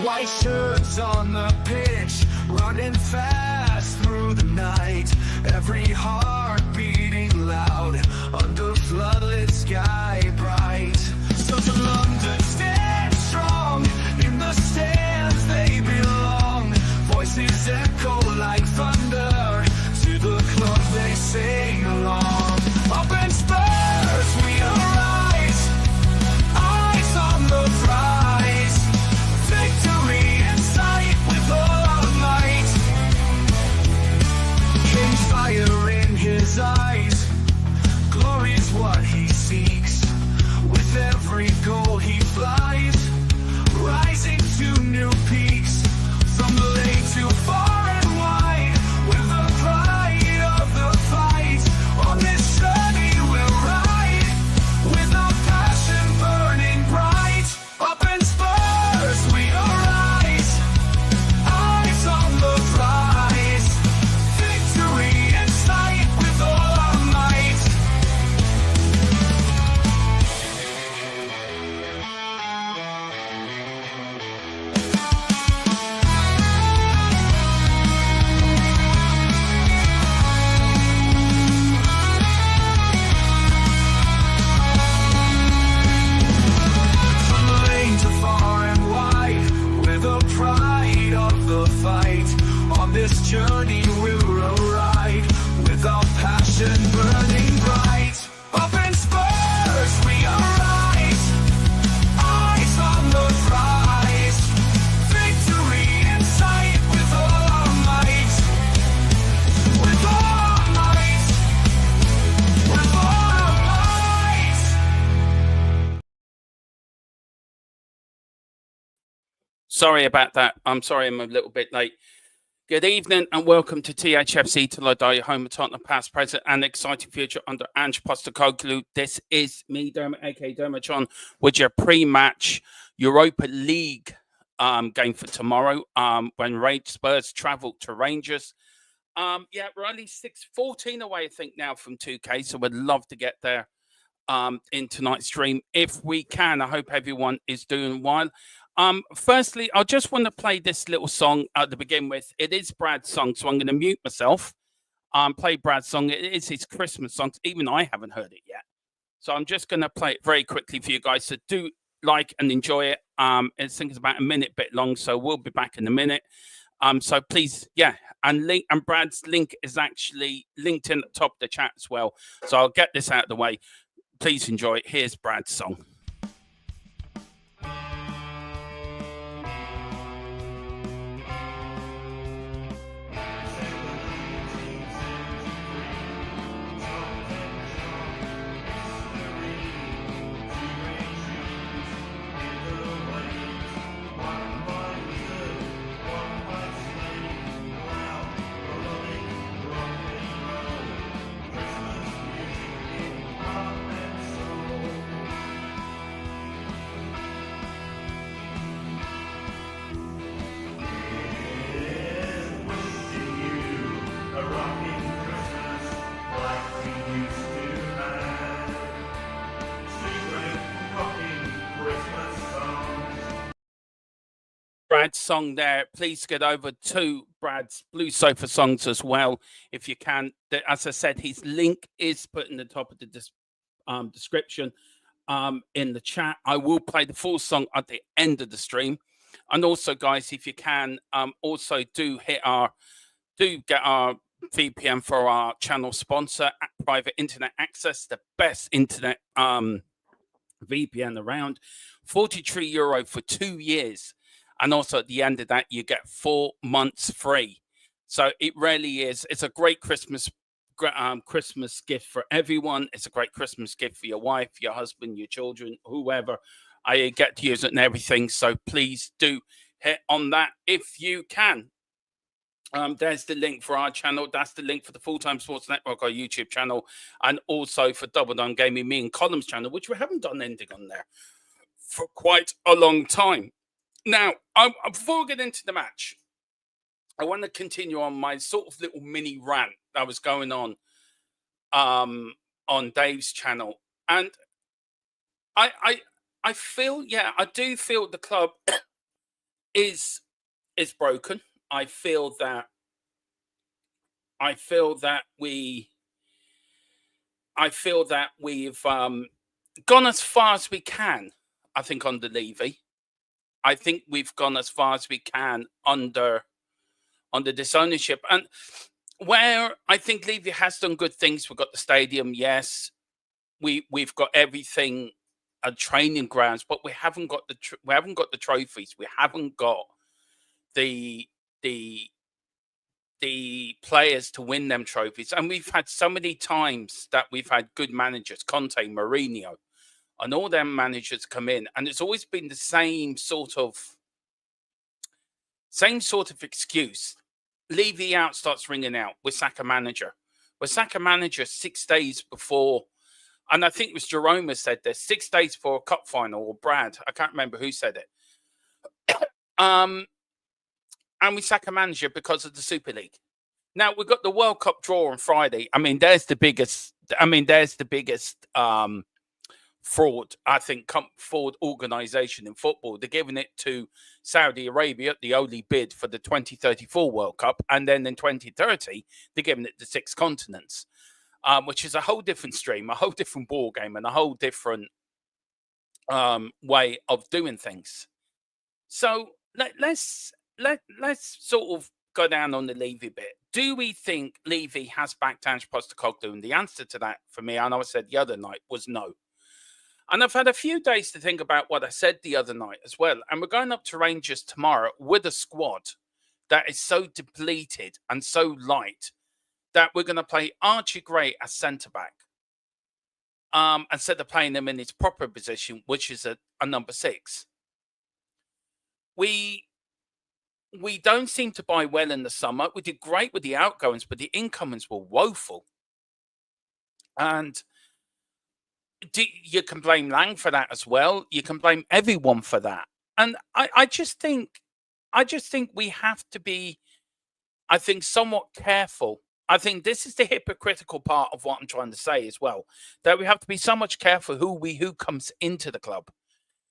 White shirts on the pitch, running fast through the night. Every heart beating loud under floodlit sky bright. So to London stand strong, in the stands they belong. Voices echo like thunder, to the club they sing along. Up in Spurs we arise, eyes on the prize. Victory in sight with all our might. King's fire in his eyes, glory's what he seeks. With every goal he flies, rising to new peaks. From the lake to far and wide, with the pride of the fight. On this journey we'll ride, with our passion burning bright. Up in Spurs we arise, eyes on the prize. Victory in sight with all our might. From the lane to far and wide, we're the pride of the fight. On this journey we'll ride, with our passion burning bright. Up in Spurs we arise, eyes on the prize. Victory in sight with all our might. With all our might. With all our might. Sorry about that. I'm sorry I'm a little bit late. Good evening and welcome to THFC Till I Die, your home of Tottenham past, present and exciting future under Ange Postecoglou. This is me, Dermot, aka Dermotron, with your pre-match Europa League game for tomorrow when Spurs travel to Rangers. Yeah, we're only 6-14 away, I think, now from 2K, so we'd love to get there in tonight's stream if we can. I hope everyone is doing well. Firstly, I just want to play this little song at the begin with. It is Brad's song, so I'm going to mute myself. Play Brad's song. It is his Christmas song. Even I haven't heard it yet. So I'm just going to play it very quickly for you guys. So do like and enjoy it. I think it's about a minute bit long, so we'll be back in a minute. So please, yeah, and Brad's link is actually linked in at the top of the chat as well. So I'll get this out of the way. Please enjoy it. Here's Brad's song. Brad's song there. Please get over to Brad's Blue Sofa songs as well, if you can. As I said, his link is put in the top of the description in the chat. I will play the full song at the end of the stream. And also, guys, if you can, also do get our VPN for our channel sponsor, Private Internet Access, the best internet VPN around. €43 for 2 years. And also at the end of that, you get 4 months free. So it really is. It's a great Christmas gift for everyone. It's a great Christmas gift for your wife, your husband, your children, whoever. I get to use it and everything. So please do hit on that if you can. There's the link for our channel. That's the link for the Full-Time Sports Network, our YouTube channel, and also for Double Down Gaming, me and Column's channel, which we haven't done anything on there for quite a long time. Now, before we get into the match, I want to continue on my sort of little mini rant that was going on Dave's channel. And I feel, yeah, I do feel the club is broken. I feel that we've gone as far as we can. I think under Levy, I think we've gone as far as we can under this ownership, and where I think Levy has done good things. We've got the stadium, yes. We've got everything, training grounds, but we haven't got the trophies. We haven't got the players to win them trophies. And we've had so many times that we've had good managers, Conte, Mourinho, and all them managers come in, and it's always been the same sort of excuse. Levy out starts ringing out. We sack a manager. We sack a manager 6 days before. And I think it was Jerome who said this, 6 days for a cup final, or Brad. I can't remember who said it. And we sack a manager because of the Super League. Now, we've got the World Cup draw on Friday. I mean, there's the biggest fraud, I think, fraud organisation in football. They're giving it to Saudi Arabia, the only bid for the 2034 World Cup. And then in 2030, they're giving it to 6 continents. Which is a whole different stream, a whole different ball game, and a whole different way of doing things. So let's sort of go down on the Levy bit. Do we think Levy has backed Ange Postecoglou? And the answer to that for me, I know I said the other night, was no. And I've had a few days to think about what I said the other night as well. And we're going up to Rangers tomorrow with a squad that is so depleted and so light that we're going to play Archie Gray as centre-back, instead of playing him in his proper position, which is a number 6. We don't seem to buy well in the summer. We did great with the outgoings, but the incomings were woeful. And you can blame Lang for that as well. You can blame everyone for that. And I just think we have to be, I think, somewhat careful. I think this is the hypocritical part of what I'm trying to say as well, that we have to be so much careful who comes into the club.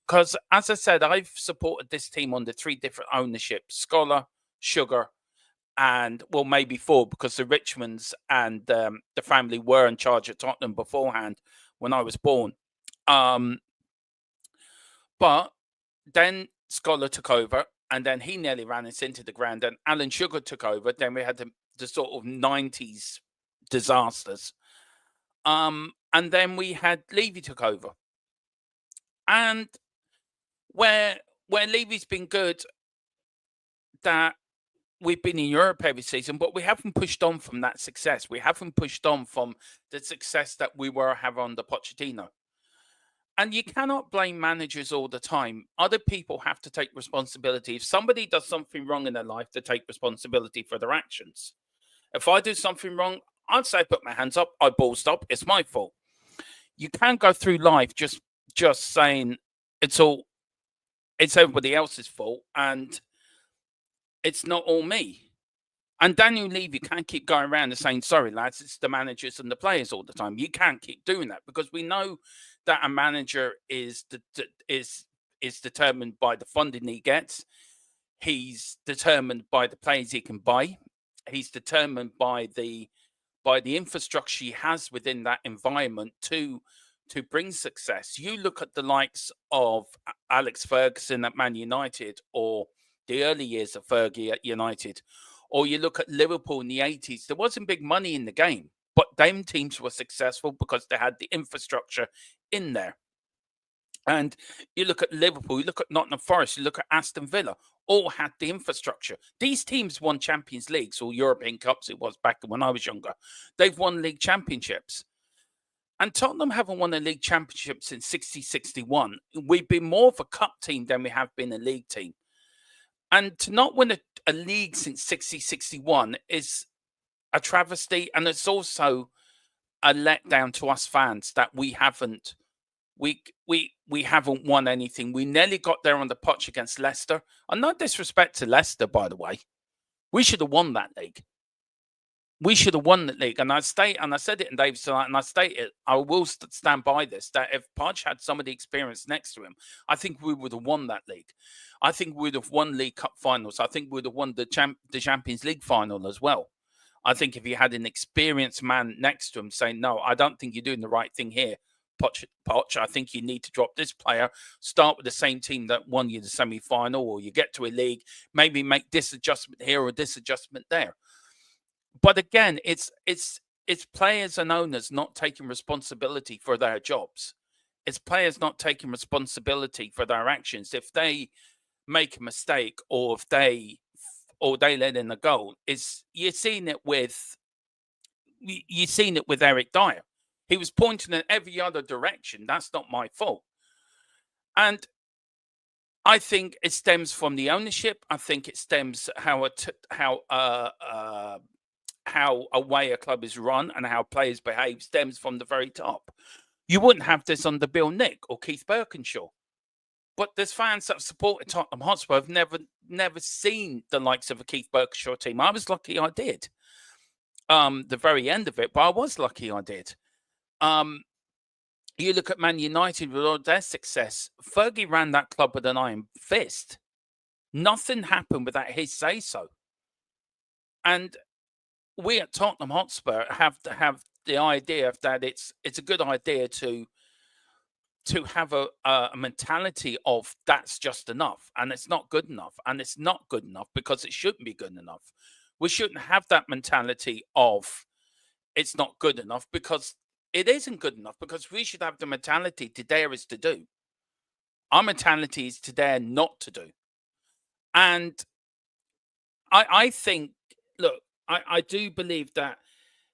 Because, as I said, I've supported this team under 3 different ownerships: Scholar, Sugar, and, well, maybe 4, because the Richmonds and the family were in charge of Tottenham beforehand when I was born. But then Scholar took over, and then he nearly ran us into the ground. And Alan Sugar took over. Then we had the sort of 90s disasters. And then we had Levy took over. And where Levy's been good, that we've been in Europe every season, but we haven't pushed on from that success. We haven't pushed on from the success that we were having under Pochettino. And you cannot blame managers all the time. Other people have to take responsibility. If somebody does something wrong in their life, to take responsibility for their actions. If I do something wrong, I'd say put my hands up, I ballsed up, it's my fault. You can't go through life just saying it's everybody else's fault and it's not all me. And Daniel Levy can't keep going around and saying, sorry, lads, it's the managers and the players all the time. You can't keep doing that, because we know that a manager is determined by the funding he gets. He's determined by the players he can buy. He's determined by the infrastructure he has within that environment to bring success. You look at the likes of Alex Ferguson at Man United, or the early years of Fergie at United, or you look at Liverpool in the 80s. There wasn't big money in the game, but them teams were successful because they had the infrastructure in there. And you look at Liverpool, you look at Nottingham Forest, you look at Aston Villa, all had the infrastructure. These teams won Champions Leagues or European Cups, it was back when I was younger. They've won league championships. And Tottenham haven't won a league championship since 60-61. We've been more of a cup team than we have been a league team. And to not win a league since 60-61 is a travesty. And it's also a letdown to us fans that we haven't won anything. We nearly got there on the potch against Leicester. And no disrespect to Leicester, by the way. We should have won that league. we should have won the league. And I said it in Davis tonight, and I state it, I will stand by this, that if Podge had some of the experience next to him, I think we would have won that league. I think we would have won League Cup finals. I think we would have won the Champions League final as well. I think if he had an experienced man next to him saying, no, I don't think you're doing the right thing here, Poch, I think you need to drop this player, start with the same team that won you the semi-final, or you get to a league, maybe make this adjustment here or this adjustment there. But again, it's players and owners not taking responsibility for their jobs. It's players not taking responsibility for their actions. If they make a mistake, or if they let in a goal, you're seeing it with Eric Dyer. He was pointing in every other direction. That's not my fault. And I think it stems from the ownership. I think it stems how a way a club is run and how players behave stems from the very top. You wouldn't have this under Bill Nick or Keith Birkinshaw. But there's fans that have supported Tottenham Hotspur have never seen the likes of a Keith Birkinshaw team. I was lucky I did. The very end of it, but I was lucky I did. You look at Man United with all their success. Fergie ran that club with an iron fist. Nothing happened without his say-so. And we at Tottenham Hotspur have to have the idea that it's a good idea to have a mentality of that's just enough, and it's not good enough, and it's not good enough because it shouldn't be good enough. We shouldn't have that mentality of it's not good enough because it isn't good enough, because we should have the mentality to dare is to do. Our mentality is to dare not to do. And I think, look, I do believe that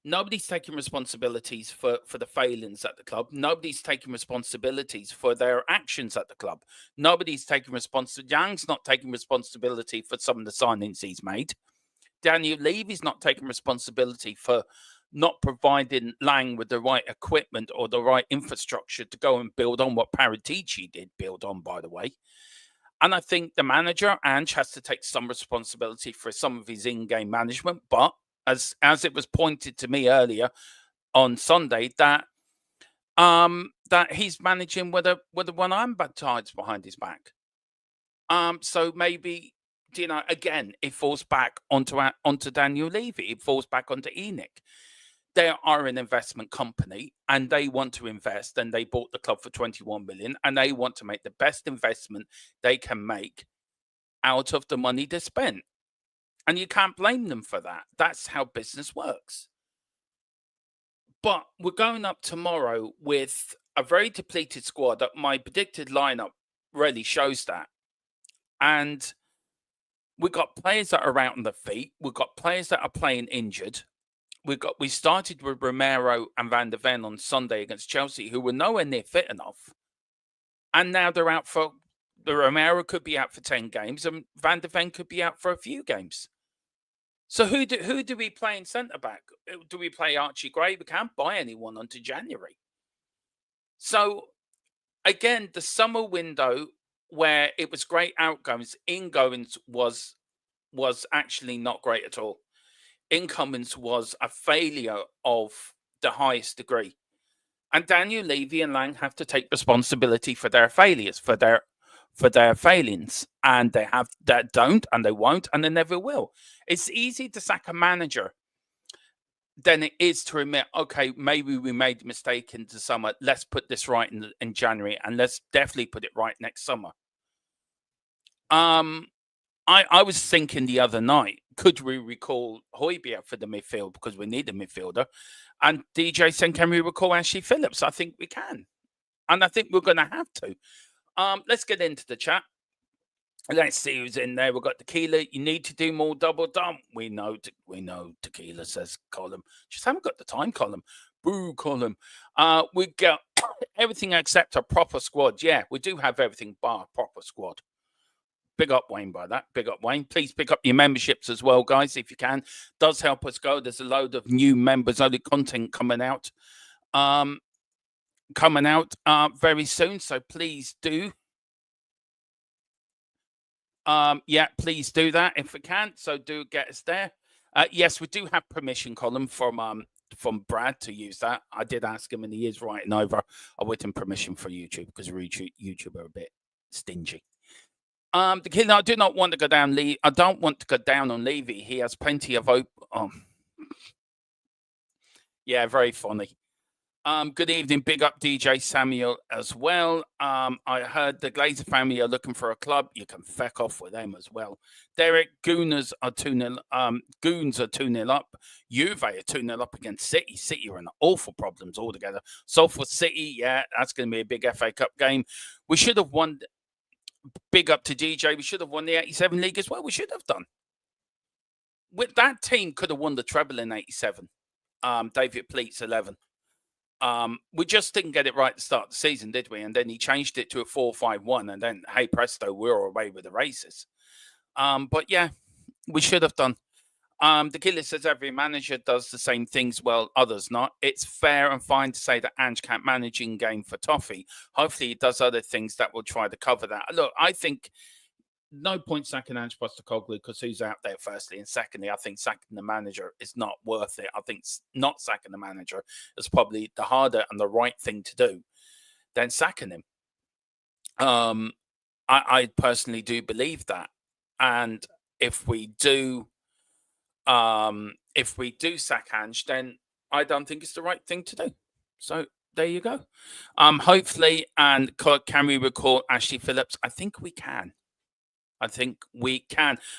nobody's taking responsibilities for the failings at the club. Nobody's taking responsibilities for their actions at the club. Nobody's taking responsibility. Young's not taking responsibility for some of the signings he's made. Daniel Levy's not taking responsibility for not providing Lang with the right equipment or the right infrastructure to go and build on what Paratici did build on, by the way. And I think the manager, Ange, has to take some responsibility for some of his in-game management. But as it was pointed to me earlier on Sunday, that he's managing with a one-arm tied behind his back. So maybe, again, it falls back onto Daniel Levy. It falls back onto Enoch. They are an investment company and they want to invest, and they bought the club for 21 million and they want to make the best investment they can make out of the money they spent. And you can't blame them for that. That's how business works. But we're going up tomorrow with a very depleted squad. That my predicted lineup really shows that. And we've got players that are out on their feet. We've got players that are playing injured. We started with Romero and Van der Ven on Sunday against Chelsea, who were nowhere near fit enough. And now they're out for... The Romero could be out for 10 games and Van der Ven could be out for a few games. So who do we play in centre-back? Do we play Archie Gray? We can't buy anyone until January. So, again, the summer window where it was great outgoings, ingoings was actually not great at all. Incomings was a failure of the highest degree. And Daniel Levy and Lang have to take responsibility for their failures, for their failings. And they have that don't, and they won't, and they never will. It's easy to sack a manager than it is to admit, okay, maybe we made a mistake in the summer. Let's put this right in January, and let's definitely put it right next summer. I was thinking the other night, could we recall Højbjerg for the midfield because we need a midfielder? And DJ said, can we recall Ashley Phillips? I think we can. And I think we're going to have to. Let's get into the chat. Let's see who's in there. We've got Tequila. You need to do more double dump. We know Tequila, says Colin. Just haven't got the time, Colin. Boo, Colin. We got everything except a proper squad. Yeah, we do have everything bar proper squad. Big up Wayne by that. Big up Wayne. Please pick up your memberships as well, guys, if you can. Does help us go. There's a load of new members only content coming out. Very soon. So please do. Yeah, please do that if we can. So do get us there. Yes, we do have permission, Colin, from Brad to use that. I did ask him, and he is writing over. I with him permission for YouTube because YouTube are a bit stingy. The kid, I do not want to go down. I don't want to go down on Levy. He has plenty of yeah, very funny. Good evening, big up DJ Samuel as well. I heard the Glazer family are looking for a club. You can feck off with them as well. Derek, Gooners are 2-0. Goons are 2-0 up. Juve are 2-0 up against City. City are in awful problems altogether. Salford City, yeah, that's going to be a big FA Cup game. We should have won. Big up to DJ. We should have won the 87 league as well. We should have done. With that team, could have won the treble in 87. David Pleat's 11. We just didn't get it right at the start of the season, did we? And then he changed it to a 4-5-1, and then hey presto, we're away with the races. But yeah, we should have done. The killer says every manager does the same things, well, others not. It's fair and fine to say that Ange can't manage in game for Toffee. Hopefully, he does other things that will try to cover that. Look, I think no point sacking Ange Postecoglou because who's out there, firstly. And secondly, I think sacking the manager is not worth it. I think not sacking the manager is probably the harder and the right thing to do than sacking him. I personally do believe that. And if we do sack Ange, then I don't think it's the right thing to do. So there you go. Hopefully, and can we recall Ashley Phillips? I think we can.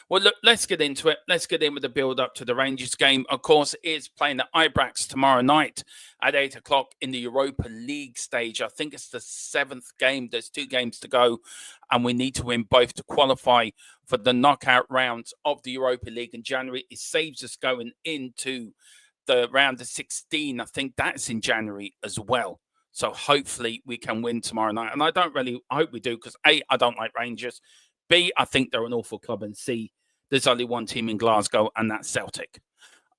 Well, look, let's get into it. Let's get in with the build-up to the Rangers game. Of course, it's playing at Ibrox tomorrow night at 8 o'clock in the Europa League stage. I think it's the 7th game. There's 2 games to go, and we need to win both to qualify for the knockout rounds of the Europa League in January. It saves us going into the round of 16. I think that's in January as well. So hopefully we can win tomorrow night. And I hope we do, because A, I don't like Rangers. B, I think they're an awful club. And C, there's only one team in Glasgow, and that's Celtic.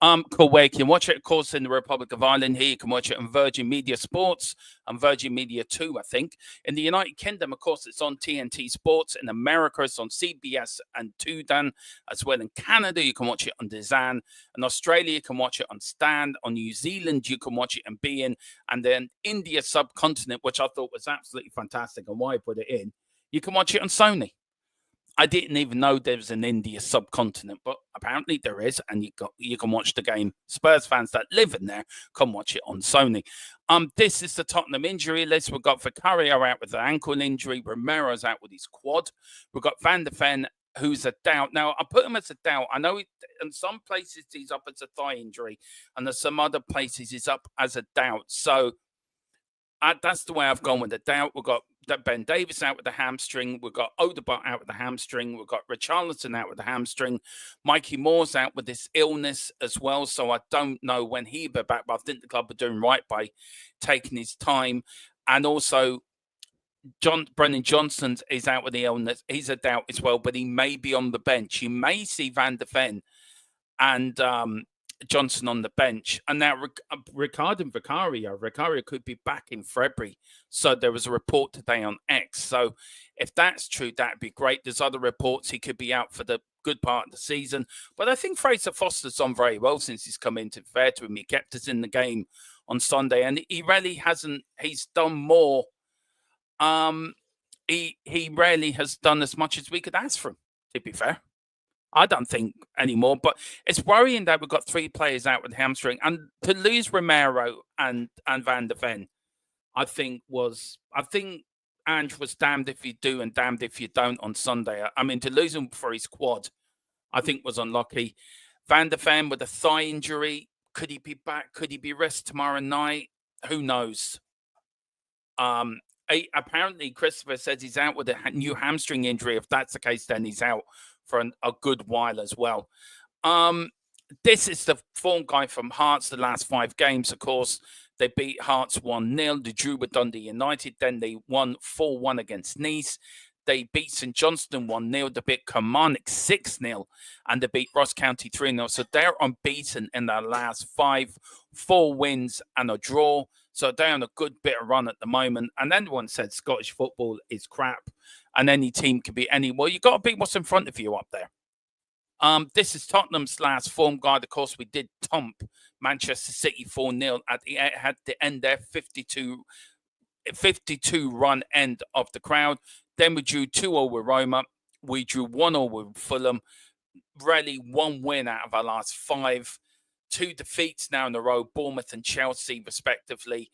Cool. Where you can watch it, of course, in the Republic of Ireland. Here you can watch it on Virgin Media Sports and Virgin Media 2, I think. In the United Kingdom, of course, it's on TNT Sports. In America, it's on CBS and Tudan. As well in Canada, you can watch it on DAZN. In Australia, you can watch it on Stan. On New Zealand, you can watch it on beIN. And then India subcontinent, which I thought was absolutely fantastic and why I put it in, you can watch it on Sony. I didn't even know there was an India subcontinent, but apparently there is, and you can watch the game. Spurs fans that live in there can watch it on Sony. This is the Tottenham injury list. We've got Vicario out with an ankle injury. Romero's out with his quad. We've got Van der Ven, who's a doubt. Now, I put him as a doubt. I know in some places he's up as a thigh injury, and in some other places he's up as a doubt. So that's the way I've gone with the doubt. We've got Ben Davies out with the hamstring. We've got Odegaard out with the hamstring. We've got Richarlison out with the hamstring. Mikey Moore's out with this illness as well. So I don't know when he'll be back, but I think the club are doing right by taking his time. And also, Brennan Johnson is out with the illness. He's a doubt as well, but he may be on the bench. You may see Van der Ven and Johnson on the bench. And now regarding Vicario could be back in February. So there was a report today on X. So if that's true, that'd be great. There's other reports he could be out for the good part of the season. But I think Fraser Foster's done very well since he's come in. To be fair to him, he kept us in the game on Sunday, and he really hasn't. He's done more. He rarely has done as much as we could ask for him, to be fair. I don't think anymore, but it's worrying that we've got 3 players out with hamstring, and to lose Romero and Van der Ven, I think Ange was damned if you do and damned if you don't on Sunday. I mean, to lose him for his quad, I think was unlucky. Van der Ven with a thigh injury, could he be back? Could he be rested tomorrow night? Who knows? Apparently, Christopher says he's out with a new hamstring injury. If that's the case, then he's out for a good while as well. This is the form guy from Hearts, the last 5 games, of course. They beat Hearts 1-0. They drew with Dundee United. Then they won 4-1 against Nice. They beat St Johnstone 1-0. They beat Kilmarnock 6-0. And they beat Ross County 3-0. So they're unbeaten in their last 5, 4 wins and a draw. So they're on a good bit of run at the moment. And everyone said Scottish football is crap. And any team can be any. Well, you've got to beat what's in front of you up there. This is Tottenham's last form guide. Of course, we did thump Manchester City 4-0 at the end there, 52 run end of the crowd. Then we drew 2-0 with Roma. We drew 1-0 with Fulham. Really, one win out of our last 5. 2 defeats now in a row, Bournemouth and Chelsea, respectively.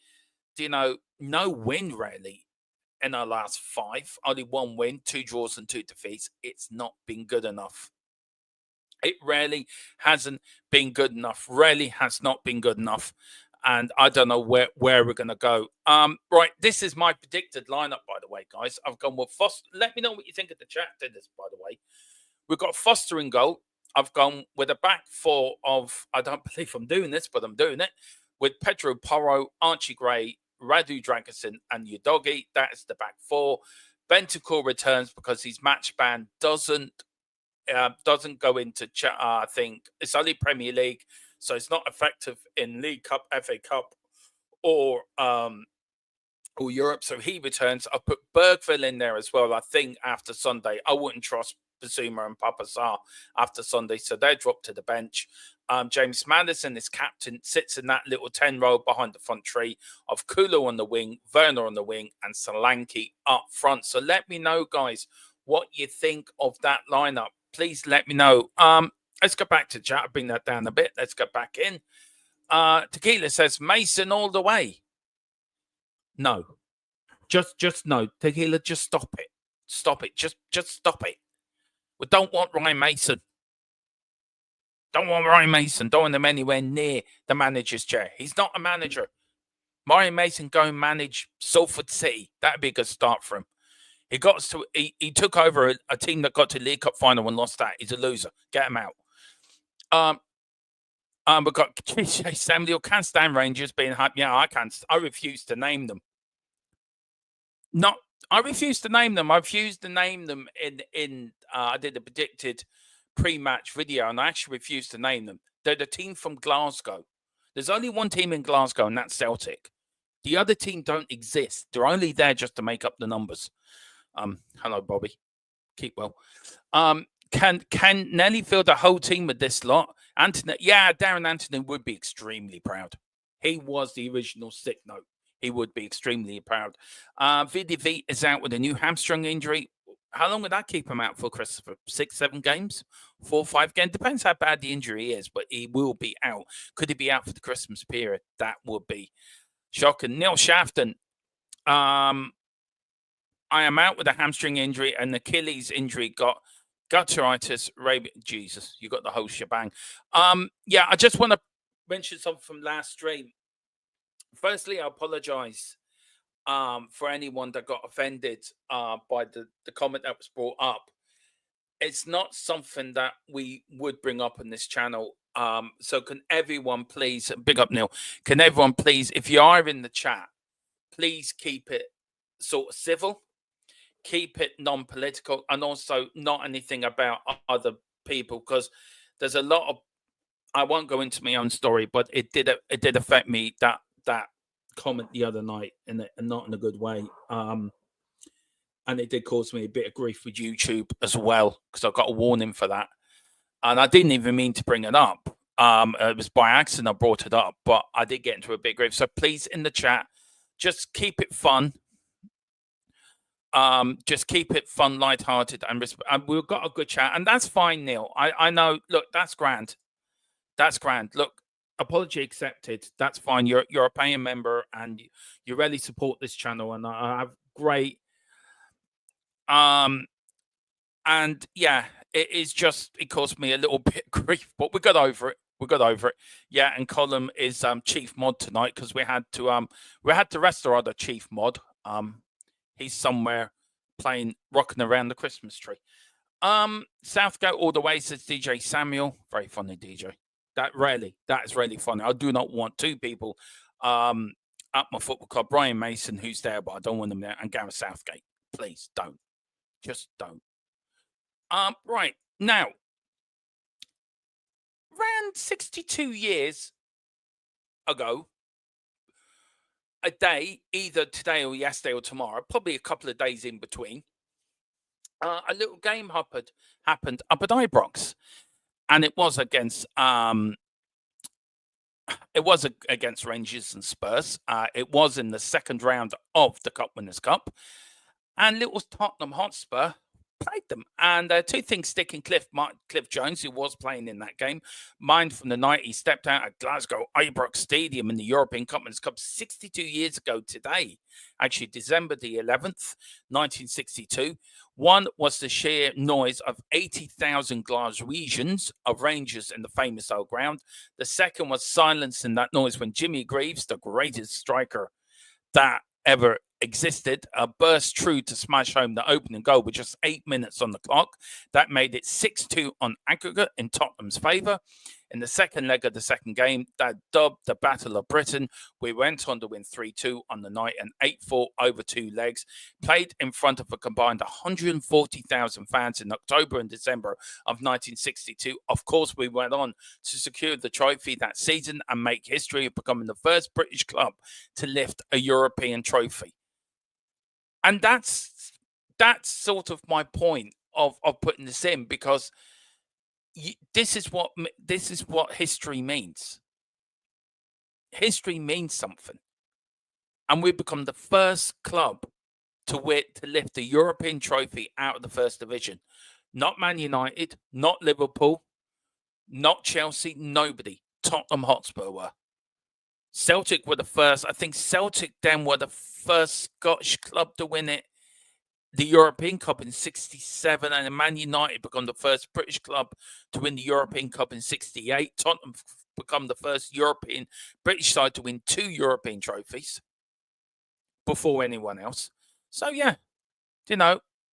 No win, really, in our last 5. Only 1 win, 2 draws and 2 defeats. It's not been good enough. It really hasn't been good enough. Really has not been good enough. And I don't know where we're going to go. Right, this is my predicted lineup, by the way, guys. I've gone with Foster. Let me know what you think of the chat to this, by the way. We've got Foster in goal. I've gone with a back 4 of, I don't believe I'm doing this, but I'm doing it, with Pedro Porro, Archie Gray, Radu Dragosin, and Udogi. That is the back 4. Bentancur returns because his match ban doesn't go into, I think, it's only Premier League, so it's not effective in League Cup, FA Cup, or Europe. So he returns. I'll put Bergville in there as well. I think after Sunday, I wouldn't trust Basuma and Papa Sarr after Sunday, so they dropped to the bench. James Maddison is captain, sits in that little 10 row behind the front tree of Kulu on the wing, Werner on the wing, and Solanke up front. So let me know, guys, what you think of that lineup. Please let me know. Let's go back to chat. I'll bring that down a bit. Let's go back in. Tequila says Mason all the way. No. Just no. Tequila, just stop it. Stop it. Just stop it. We don't want Ryan Mason. Don't want Ryan Mason. Don't want him anywhere near the manager's chair. He's not a manager. Ryan Mason go and manage Salford City. That'd be a good start for him. He took over a team that got to the League Cup final and lost that. He's a loser. Get him out. We've got Kishay Samuel. Can't stand Rangers being hyped. Yeah, I can't. I refuse to name them. I refuse to name them. I refused to name them in I did a predicted pre-match video, and I actually refused to name them. They're the team from Glasgow. There's only one team in Glasgow, and that's Celtic. The other team don't exist. They're only there just to make up the numbers. Hello, Bobby. Keep well. Can Nelly field the whole team with this lot? Darren Anthony would be extremely proud. He was the original sick note. He would be extremely proud. VDV is out with a new hamstring injury. How long would that keep him out for, Christopher? 6-7 games? 4-5 games? Depends how bad the injury is, but he will be out. Could he be out for the Christmas period? That would be shocking. Neil Shafton. I am out with a hamstring injury and Achilles injury. Got gutteritis. Jesus, you got the whole shebang. I just want to mention something from last stream. Firstly, I apologize for anyone that got offended by the comment that was brought up. It's not something that we would bring up on this channel. So can everyone please, big up Neil, can everyone please, if you are in the chat, please keep it sort of civil, keep it non-political, and also not anything about other people, because there's a lot of, I won't go into my own story, but it did affect me, that comment the other night, and not in a good way. And it did cause me a bit of grief with YouTube as well, because I got a warning for that. And I didn't even mean to bring it up. It was by accident I brought it up, but I did get into a bit of grief. So please, in the chat, just keep it fun. Just keep it fun, lighthearted, and we've got a good chat. And that's fine, Neil. I know, look, that's grand. That's grand. Look, apology accepted. That's fine. You're a paying member, and you really support this channel, and I have great. And yeah, it caused me a little bit of grief, but we got over it. Yeah, and Colin is chief mod tonight, because we had to rest our other chief mod. He's somewhere rocking around the Christmas tree. Southgate all the way, says DJ Samuel. Very funny, DJ. That is really funny. I do not want two people at my football club, Brian Mason, who's there, but I don't want him there, and Gareth Southgate. Please don't. Just don't. Right. Now, around 62 years ago, a day, either today or yesterday or tomorrow, probably a couple of days in between, a little game happened up at Ibrox. and it was against against Rangers and Spurs. It was in the second round of the Cup Winners' Cup, and little Tottenham Hotspur played them. And two things stick in Cliff Jones, who was playing in that game. Mind from the night he stepped out at Glasgow Ibrox Stadium in the European Cup Winners' Cup 62 years ago today, actually December the 11th, 1962. One was the sheer noise of 80,000 Glaswegians of Rangers in the famous old ground. The second was silence in that noise when Jimmy Greaves, the greatest striker that ever existed, burst through to smash home the opening goal with just 8 minutes on the clock. That made it 6-2 on aggregate in Tottenham's favour. In the second leg of the second game, that dubbed the Battle of Britain, we went on to win 3-2 on the night and 8-4 over 2 legs. Played in front of a combined 140,000 fans in October and December of 1962. Of course, we went on to secure the trophy that season and make history of becoming the first British club to lift a European trophy. And that's sort of my point of putting this in, because this is what history means. History means something, and we've become the first club to lift the European trophy out of the first division. Not Man United, not Liverpool, not Chelsea, nobody. Tottenham Hotspur were. Celtic were the first. I think Celtic then were the first Scottish club to win it. The European Cup in 67, and Man United become the first British club to win the European Cup in 68. Tottenham become the first British side to win 2 European trophies before anyone else. So yeah,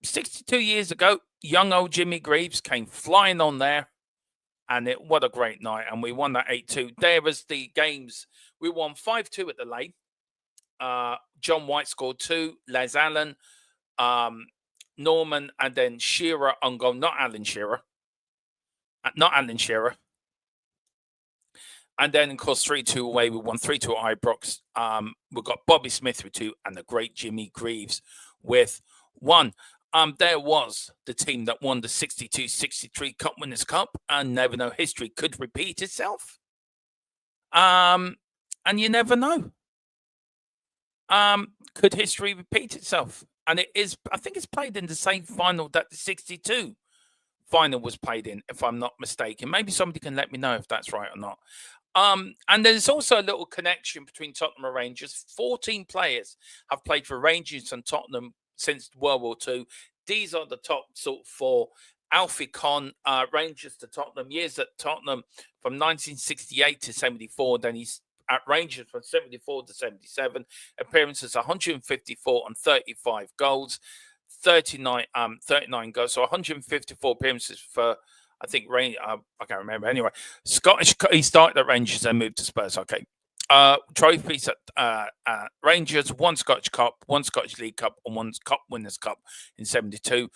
62 years ago, young old Jimmy Greaves came flying on there, and what a great night. And we won that 8-2. There was the games. We won 5-2 at the Lane. John White scored 2. Les Allen, Norman, and then Shearer on goal. Not Alan Shearer. And then, of course, 3-2 away. We won 3-2 at Ibrox. We've got Bobby Smith with 2 and the great Jimmy Greaves with 1. There was the team that won the 62-63 Cup Winners' Cup, and never know, history could repeat itself. And you never know. Could history repeat itself? And it is, I think it's played in the same final that the 62 final was played in, if I'm not mistaken. Maybe somebody can let me know if that's right or not. And there's also a little connection between Tottenham and Rangers. 14 players have played for Rangers and Tottenham since World War II. These are the top sort of 4. Alfie Conn, Rangers to Tottenham, years at Tottenham from 1968 to 74. Then he's at Rangers from 74 to 77. Appearances 154 and 35 goals, 39 goals. So 154 appearances for, I think, I can't remember. Anyway, Scottish. He started at Rangers and moved to Spurs. Okay. Trophies at Rangers: 1 Scottish Cup, 1 Scottish League Cup, and 1 Cup Winners' Cup in 72.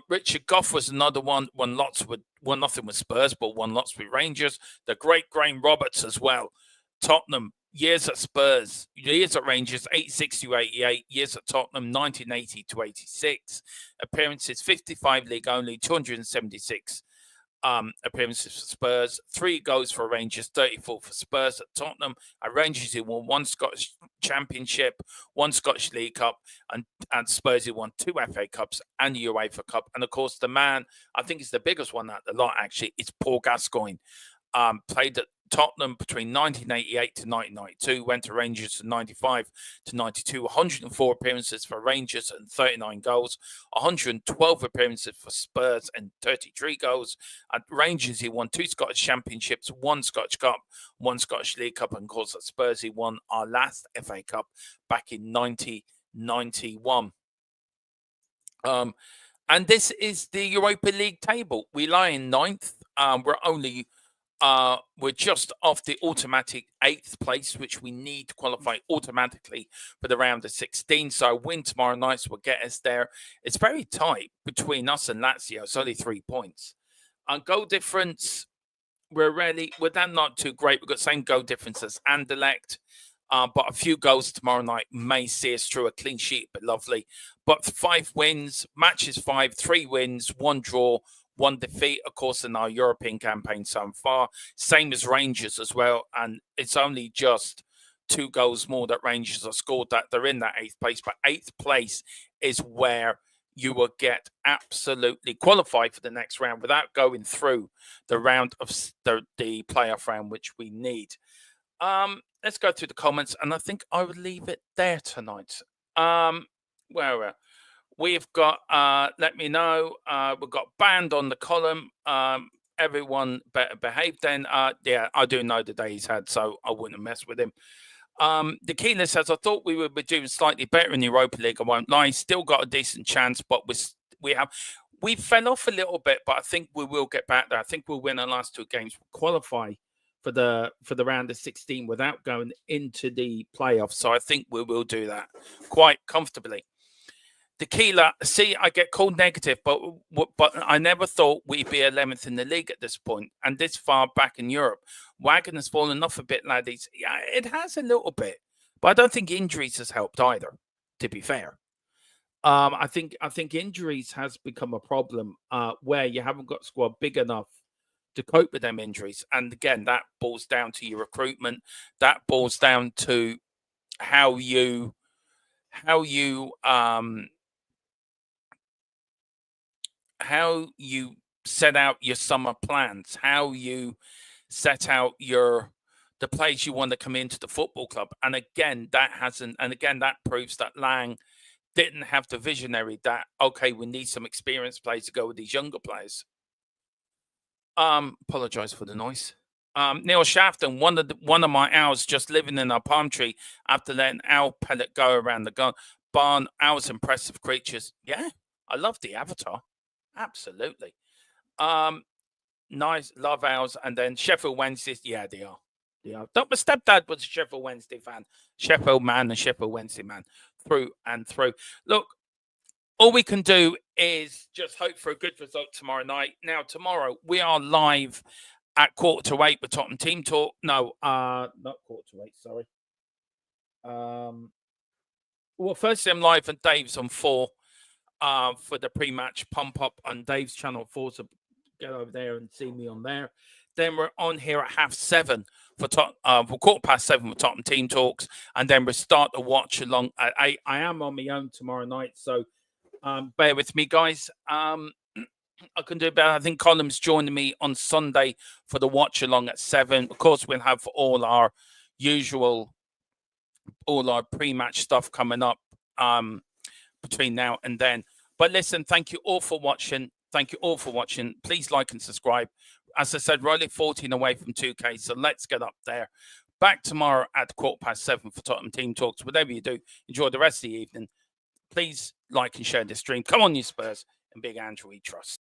Richard Gough was another one. Won nothing with Spurs, but won lots with Rangers. The great Graham Roberts as well. Tottenham, years at Spurs, years at Rangers, 86 to 88, years at Tottenham, 1980 to 86. Appearances, 55 league only, 276 appearances for Spurs, 3 goals for Rangers, 34 for Spurs. At Tottenham, at Rangers, he won 1 Scottish Championship, 1 Scottish League Cup, and Spurs, he won 2 FA Cups and the UEFA Cup. And of course, the man, I think it's the biggest one out of the lot, actually, is Paul Gascoigne. Played at Tottenham between 1988 to 1992, went to Rangers from 95 to 92, 104 appearances for Rangers and 39 goals, 112 appearances for Spurs and 33 goals. At Rangers, he won 2 Scottish Championships, 1 Scottish Cup, 1 Scottish League Cup, and of course at Spurs, he won our last FA Cup back in 1991. And this is the Europa League table. We lie in 9th. We're just off the automatic 8th place, which we need to qualify automatically for the round of 16. So a win tomorrow night will get us there. It's very tight between us and Lazio. It's only 3 points. Goal difference, we're not too great. We've got the same goal difference as Anderlecht. But a few goals tomorrow night may see us through. A clean sheet, but lovely. But 5 wins, matches 5, 3 wins, 1 draw, one defeat, of course, in our European campaign so far. Same as Rangers as well. And it's only just 2 goals more that Rangers have scored, that they're in that 8th place. But 8th place is where you will get absolutely qualified for the next round without going through the round of the playoff round, which we need. Let's go through the comments, and I think I would leave it there tonight. Where we've got, let me know, we've got banned on the column. Everyone better behave then. Yeah, I do know the day he's had, so I wouldn't mess with him. The Keeler says, I thought we would be doing slightly better in the Europa League. I won't lie. Still got a decent chance, but we fell off a little bit, but I think we will get back there. I think we'll win our last 2 games, qualify for the round of 16 without going into the playoffs. So I think we will do that quite comfortably. The Keeler, see, I get called negative, but I never thought we'd be 11th in the league at this point and this far back in Europe. Wagon has fallen off a bit, laddies. Yeah, it has a little bit, but I don't think injuries has helped either, to be fair. I think injuries has become a problem where you haven't got a squad big enough to cope with them injuries. And again, that boils down to your recruitment. That boils down to how you set out your summer plans, how you set out the players you want to come into the football club. And again, that proves that Lang didn't have the visionary that, okay, we need some experienced players to go with these younger players. Apologize for the noise. Neil Shafton, one of my owls just living in our palm tree after letting owl pellet go around the barn. Owls, impressive creatures. Yeah, I love the avatar. Absolutely. Nice, love owls. And then Sheffield Wednesdays, yeah, they are. My stepdad was a Sheffield Wednesday fan. Sheffield man and Sheffield Wednesday man through and through. Look, all we can do is just hope for a good result tomorrow night. Now, tomorrow we are live at 7:45 with Tottenham Team Talk. No, not 7:45, sorry. Well, first I'm live and Dave's on 4 for the pre-match pump up on Dave's channel 4. So get over there and see me on there. Then we're on here at 7:30 for 7:15 with Tottenham Team Talks, and then we'll start the watch along at 8. I am on my own tomorrow night, so bear with me, guys. I can do better. I think Column's joining me on Sunday for the watch along at 7. Of course, we'll have all our pre-match stuff coming up between now and then. But listen, thank you all for watching. Thank you all for watching. Please like and subscribe. As I said, we're only 14 away from 2K, so let's get up there. Back tomorrow at 7:15 for Tottenham Team Talks. Whatever you do, enjoy the rest of the evening. Please like and share this stream. Come on, you Spurs, and Big Andrew, we trust.